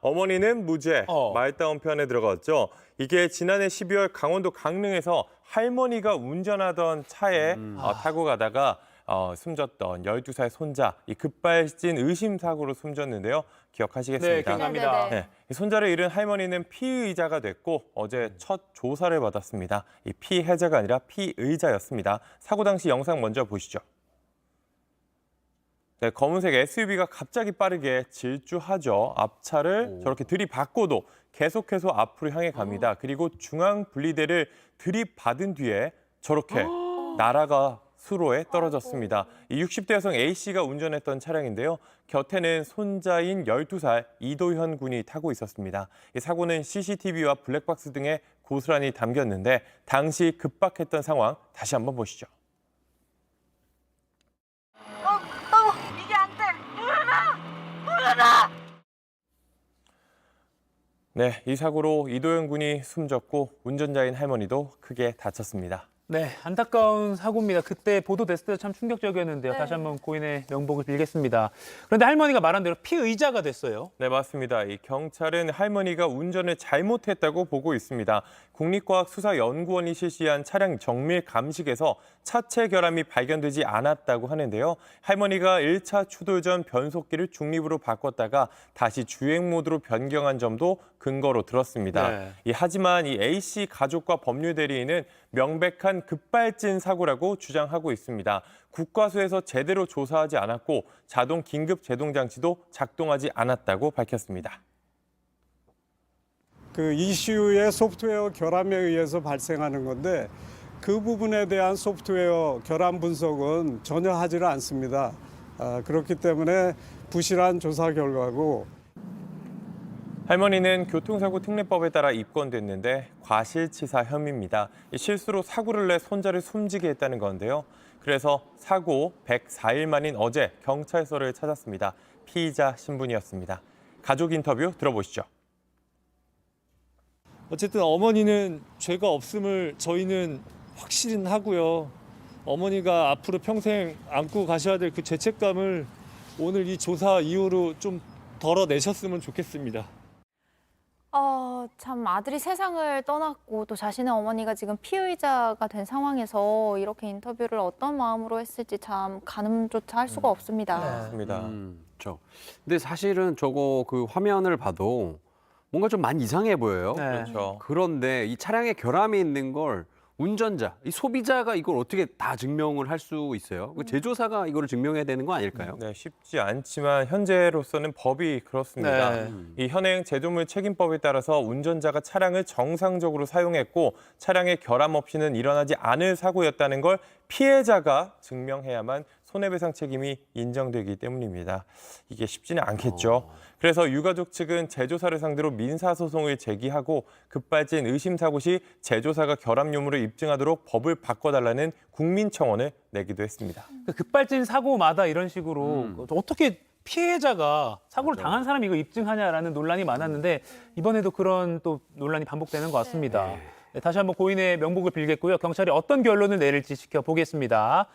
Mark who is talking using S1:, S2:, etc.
S1: 어머니는 무죄, 말다운 편에 들어갔죠. 이게 지난해 12월 강원도 강릉에서 할머니가 운전하던 차에 타고 가다가 숨졌던 12살 손자, 이 급발진 의심 사고로 숨졌는데요. 기억하시겠습니다.
S2: 네, 기억납니다.
S1: 네, 이 손자를 잃은 할머니는 피의자가 됐고 어제 첫 조사를 받았습니다. 이 피해자가 아니라 피의자였습니다. 사고 당시 영상 먼저 보시죠. 네, 검은색 SUV가 갑자기 빠르게 질주하죠. 앞차를 저렇게 들이받고도 계속해서 앞으로 향해 갑니다. 그리고 중앙 분리대를 들이받은 뒤에 저렇게 나라가 수로에 떨어졌습니다. 이 60대 여성 A씨가 운전했던 차량인데요. 곁에는 손자인 12살 이도현 군이 타고 있었습니다. 이 사고는 CCTV와 블랙박스 등에 고스란히 담겼는데 당시 급박했던 상황 다시 한번 보시죠.
S3: 이게 안 돼! 물러나!
S1: 네, 이 사고로 이도현 군이 숨졌고 운전자인 할머니도 크게 다쳤습니다.
S2: 네, 안타까운 사고입니다. 그때 보도됐을 때 참 충격적이었는데요.
S3: 네.
S2: 다시 한번 고인의 명복을 빌겠습니다. 그런데 할머니가 말한 대로 피의자가 됐어요.
S1: 네, 맞습니다. 이 경찰은 할머니가 운전을 잘못했다고 보고 있습니다. 국립과학수사연구원이 실시한 차량 정밀 감식에서 차체 결함이 발견되지 않았다고 하는데요. 할머니가 1차 추돌 전 변속기를 중립으로 바꿨다가 다시 주행 모드로 변경한 점도 근거로 들었습니다.
S2: 네.
S1: 하지만 이 A씨 가족과 법률 대리인은 명백한 급발진 사고라고 주장하고 있습니다. 국과수에서 제대로 조사하지 않았고 자동 긴급 제동 장치도 작동하지 않았다고 밝혔습니다.
S4: 그 이슈의 소프트웨어 결함에 의해서 발생하는 건데 그 부분에 대한 소프트웨어 결함 분석은 전혀 하지를 않습니다. 그렇기 때문에 부실한 조사 결과고.
S1: 할머니는 교통사고 특례법에 따라 입건됐는데 과실치사 혐의입니다. 실수로 사고를 내 손자를 숨지게 했다는 건데요. 그래서 사고 104일 만인 어제 경찰서를 찾았습니다. 피의자 신분이었습니다. 가족 인터뷰 들어보시죠.
S5: 어쨌든 어머니는 죄가 없음을 저희는 확실히 하고요. 어머니가 앞으로 평생 안고 가셔야 될 그 죄책감을 오늘 이 조사 이후로 좀 덜어내셨으면 좋겠습니다.
S6: 참 아들이 세상을 떠났고 또 자신의 어머니가 지금 피의자가 된 상황에서 이렇게 인터뷰를 어떤 마음으로 했을지 참 가늠조차 할 수가 없습니다.
S1: 맞습니다.
S7: 그렇죠. 근데 사실은 저거 그 화면을 봐도 뭔가 좀 많이 이상해 보여요.
S2: 네.
S1: 그렇죠.
S7: 그런데 이 차량에 결함이 있는 걸 운전자, 이 소비자가 이걸 어떻게 다 증명을 할 수 있어요? 그 제조사가 이거를 증명해야 되는 거 아닐까요?
S1: 네, 쉽지 않지만 현재로서는 법이 그렇습니다.
S2: 네.
S1: 이 현행 제조물 책임법에 따라서 운전자가 차량을 정상적으로 사용했고 차량의 결함 없이는 일어나지 않을 사고였다는 걸 피해자가 증명해야만 손해배상 책임이 인정되기 때문입니다. 이게 쉽지는 않겠죠. 그래서 유가족 측은 제조사를 상대로 민사소송을 제기하고 급발진 의심사고 시 제조사가 결함 유무를 입증하도록 법을 바꿔달라는 국민청원을 내기도 했습니다.
S2: 그 급발진 사고마다 이런 식으로 어떻게 피해자가 사고를
S7: 맞아.
S2: 당한 사람이 이거 입증하냐라는 논란이 많았는데 이번에도 그런 또 논란이 반복되는 것 같습니다. 네, 다시 한번 고인의 명복을 빌겠고요. 경찰이 어떤 결론을 내릴지 지켜보겠습니다.